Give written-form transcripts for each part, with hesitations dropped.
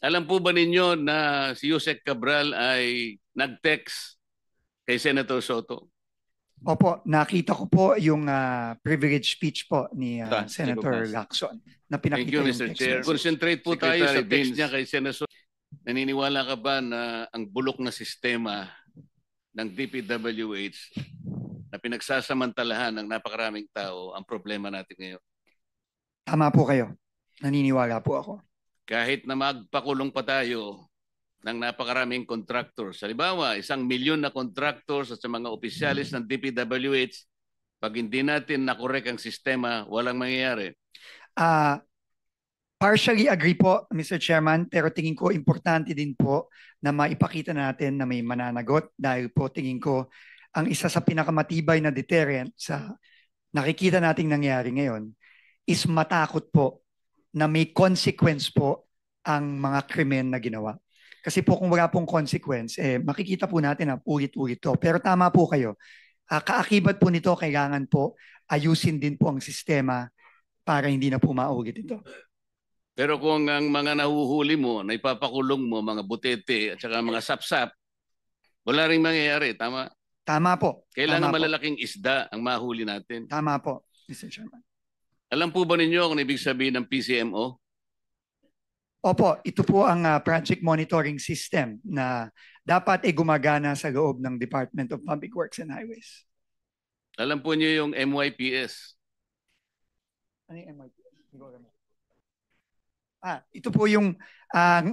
Alam po ba ninyo na si Yusek Cabral ay nag-text kay Senator Soto? Opo, nakita ko po yung privilege speech po ni Senator Sige, Lacson na Thank pinakita you, yung Mr. text Chair. message. Concentrate po tayo sa Secretary text Vince. niya kay Senator. Naniniwala ka ba na ang bulok na sistema ng DPWH na pinagsasamantalahan ng napakaraming tao ang problema natin ngayon? Tama po kayo. Naniniwala po ako. Kahit na magpakulong pa tayo ng napakaraming contractors. Halimbawa, 1,000,000 na contractors at sa mga opisyalis ng DPWH, pag hindi natin nakorek ang sistema, walang mangyayari. Partially agree po, Mr. Chairman, pero tingin ko importante din po na maipakita natin na may mananagot dahil po tingin ko ang isa sa pinakamatibay na deterrent sa nakikita nating nangyari ngayon is matakot po na may consequence po ang mga krimen na ginawa. Kasi po kung wala pong consequence, makikita po natin na ulit-ulit to. Pero tama po kayo. Kaakibat po nito, kailangan po ayusin din po ang sistema para hindi na po maulit ito. Pero kung ang mga nahuhuli mo, na ipapakulong mo, mga butete at saka mga sapsap, wala rin mangyayari, tama? Tama po. Kailangan Tama malalaking isda ang mahuli natin. Tama po, Mr. Chairman. Alam po ba ninyo kung ibig sabihin ng PCMO? Opo, ito po ang project monitoring system na dapat gumagana sa loob ng Department of Public Works and Highways. Alam po niyo yung MYPS? Ano yung MYPS? Ito po yung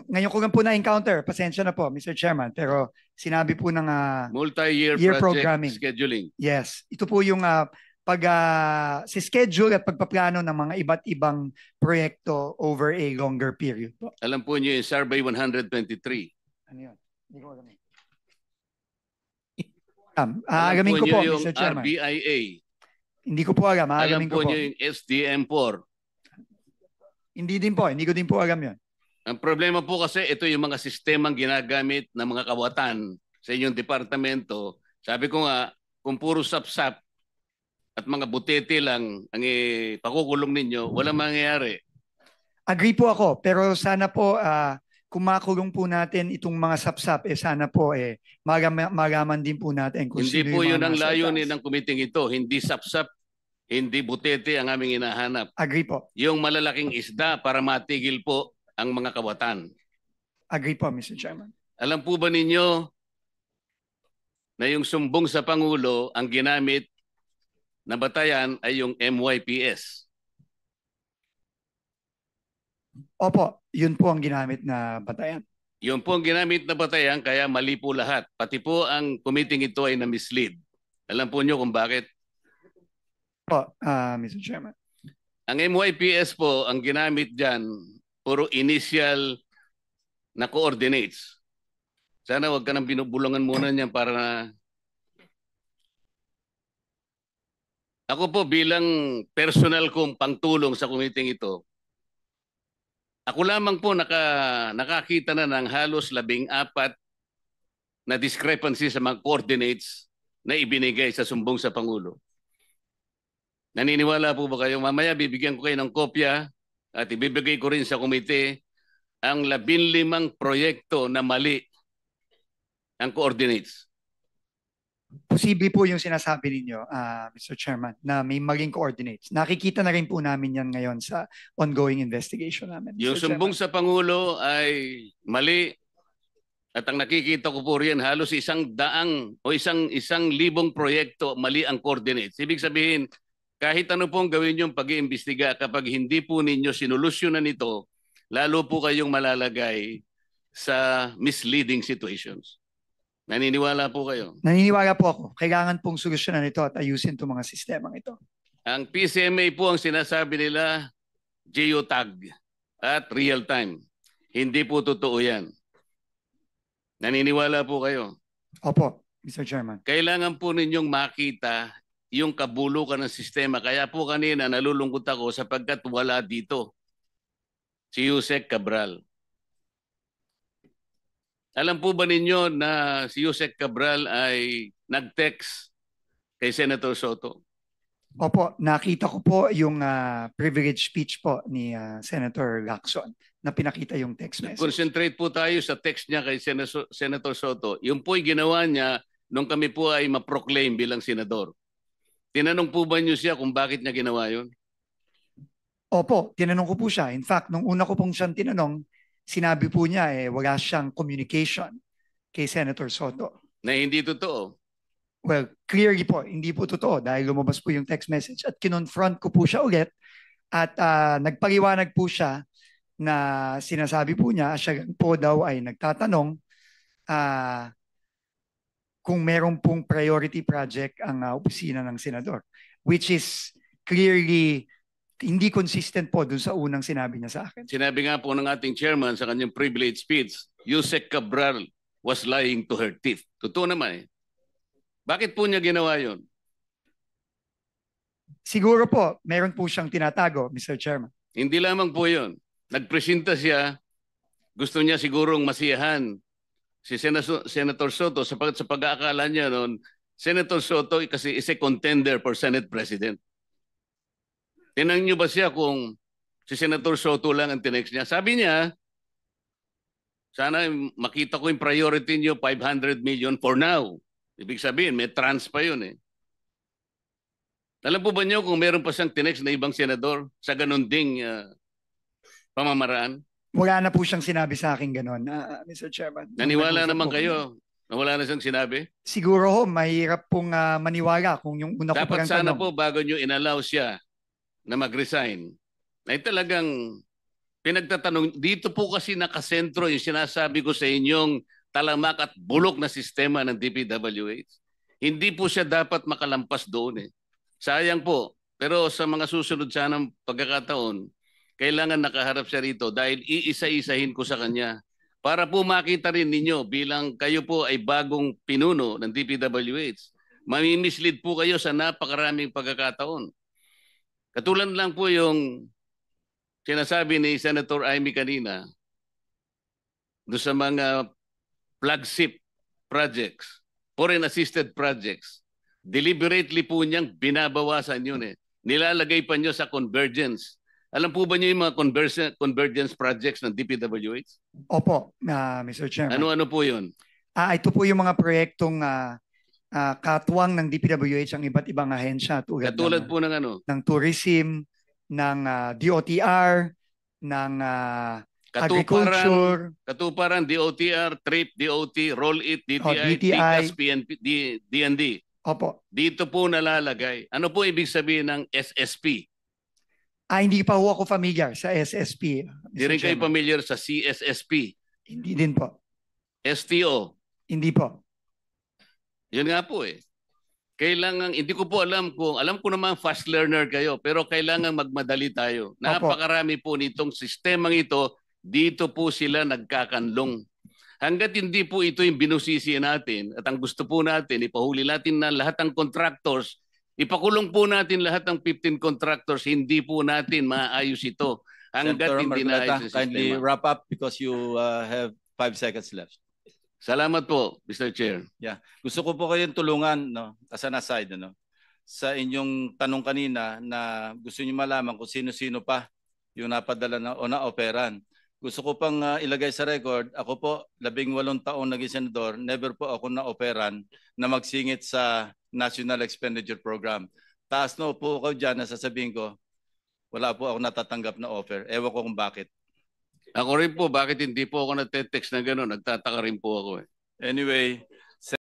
ngayon ko lang po na-encounter. Pasensya na po, Mr. Chairman. Pero sinabi po ng multi-year project programming. Scheduling. Yes. Ito po yung si schedule at pagpaplano ng mga iba't ibang proyekto over a longer period po. Alam po niyo yung Survey 123. Ano yun? Hindi ko alam. Alamin ko po, Mr. Chairman. RBIA. Hindi ko po alam. Alam po ko niyo yung SDM4. Hindi ko din po alam yun. Ang problema po kasi ito yung mga sistemang ginagamit ng mga kawatan sa inyong departamento. Sabi ko nga, kung puro sapsap at mga butete lang ang pakukulong ninyo, walang mangyayari. Agree po ako, pero sana po kung makulong po natin itong mga sapsap, sana po magaman din po natin kung hindi sino po yung yun ang nasa layunin itaas. ng kumiting ito. Hindi sapsap, hindi butete ang aming hinahanap. Agree po. Yung malalaking isda para matigil po ang mga kawatan. Agree po, Mr. Chairman. Alam po ba ninyo na yung sumbong sa Pangulo ang ginamit na batayan ay yung MYPS? Opo, yun po ang ginamit na batayan. Yun po ang ginamit na batayan, kaya mali po lahat. Pati po ang committee ito ay na-mislead. Alam po nyo kung bakit? Po, Mr. Chairman. Ang MYPS po, ang ginamit dyan, puro initial na coordinates. Sana wag ka nang binubulungan muna niyan para na... Ako po bilang personal kong pangtulong sa committee ito, ako lamang po nakakita na ng halos 14 na discrepancy sa mga coordinates na ibinigay sa sumbong sa Pangulo. Naniniwala po ba kayo? Mamaya bibigyan ko kayo ng kopya at ibibigay ko rin sa komite ang 15 proyekto na mali ang coordinates. Posible po yung sinasabi ninyo, Mr. Chairman, na may maling coordinates. Nakikita na rin po namin yan ngayon sa ongoing investigation namin. Yung sumbong sa Pangulo ay mali at ang nakikita ko po riyan halos 100 o 1,000 proyekto mali ang coordinates. Ibig sabihin, kahit ano pong gawin yung pag-iimbestiga, kapag hindi po ninyo sinolusyonan ito, lalo po kayong malalagay sa misleading situations. Naniniwala po kayo? Naniniwala po ako. Kailangan pong solusyonan ito at ayusin itong mga sistemang ito. Ang PCMA po ang sinasabi nila, geotag at real time. Hindi po totoo yan. Naniniwala po kayo? Opo, Mr. Chairman. Kailangan po ninyong makita yung kabulukan ng sistema. Kaya po kanina nalulungkot ako sapagkat wala dito si Yusek Cabral. Alam po ba ninyo na si Yusek Cabral ay nag-text kay Senator Soto? Opo, nakita ko po yung privilege speech po ni Senator Lacson na pinakita yung text message. Concentrate po tayo sa text niya kay Senator Soto. Yung po'y ginawa niya nung kami po ay ma-proclaim bilang senador. Tinanong po ba niyo siya kung bakit niya ginawa yun? Opo, tinanong ko po siya. In fact, nung una ko pong siyang tinanong, sinabi po niya wala siyang communication kay Senator Soto. Na hindi totoo. Well, clearly po, hindi po totoo dahil lumabas po yung text message at kinonfront ko po siya ulit at nagpaliwanag po siya na sinasabi po niya, siya po daw ay nagtatanong kung meron pong priority project ang opisina ng senador, which is clearly hindi consistent po dun sa unang sinabi niya sa akin. Sinabi nga po ng ating chairman sa kanyang privilege speech, Yusek Cabral was lying to her teeth. Totoo naman eh. Bakit po niya ginawa yun? Siguro po, meron po siyang tinatago, Mr. Chairman. Hindi lamang po yun. Nagpresenta siya, gusto niya sigurong masiyahan si Senator Soto sa pag-aakala niya noon, Senator Soto kasi is a contender for Senate President. Tinanong niyo ba siya kung si Senator Soto lang ang tinext niya? Sabi niya, sana makita ko yung priority niyo, 500 million for now. Ibig sabihin, may trans pa yun eh. Alam po ba niyo kung meron pa siyang tinext na ibang senador sa ganun ding pamamaraan? Wala na po siyang sinabi sa akin ganun, Mr. Chairman. Naniwala naman kayo na wala na siyang sinabi? Siguro ho, mahirap pong maniwala kung yung una ko Dapat parang sana tanong. po bago niyo inallow siya na mag-resign, ay talagang pinagtatanong, dito po kasi nakasentro yung sinasabi ko sa inyong talamak at bulok na sistema ng DPWH. Hindi po siya dapat makalampas doon eh. Sayang po. Pero sa mga susunod sanang pagkakataon, kailangan nakaharap siya rito dahil iisa-isahin ko sa kanya para po makita rin ninyo bilang kayo po ay bagong pinuno ng DPWH. Mamimislead po kayo sa napakaraming pagkakataon. Katulad lang po yung sinasabi ni Senator Amy kanina do sa mga flagship projects, foreign assisted projects. Deliberately po niyang binabawasan yun eh. Nilalagay pa niyo sa convergence. Alam po ba niyo yung mga convergence projects ng DPWH? Opo, Mr. Chairman. Ano-ano po yun? Ito po yung mga proyektong katuwang ng DPWH ang iba't ibang ahensya Katulad po ng ano? Ng tourism, ng DOTR, ng agriculture. Katuparan, DOTR, TRIP, DOT, Roll It, DTI, DTI. TICAS, PNP, DND. Opo. Dito po nalalagay. Ano po ibig sabihin ng SSP? Hindi pa ho ako familiar sa SSP. Di rin kayo familiar sa CSSP? Hindi din po. STO? Hindi po. Yun nga po eh. Kailangan, hindi ko po alam ko naman fast learner kayo, pero kailangan magmadali tayo. Napakarami po nitong sistemang ito, dito po sila nagkakanlong. Hanggat hindi po ito yung binusisi natin at ang gusto po natin, ipahuli natin na lahat ng contractors, ipakulong po natin lahat ng 15 contractors, hindi po natin maayos ito. Hanggat Senator hindi naayos yung kindly sistema. wrap up because you have 5 seconds left. Salamat po, Mr. Chair. Yeah. Gusto ko po kayong tulungan, no, as an aside, no, sa inyong tanong kanina na gusto niyo malaman kung sino-sino pa yung napadala na o na-operan. Gusto ko pang ilagay sa record, ako po 18 taon naging senador, never po ako na-operan na magsingit sa National Expenditure Program. Taas na po ako dyan na sasabihin ko, wala po ako natatanggap na offer. Ewan ko kung bakit. Ako rin po, bakit hindi po ako nagte-text na gano'n? Nagtataka rin po ako eh. Anyway,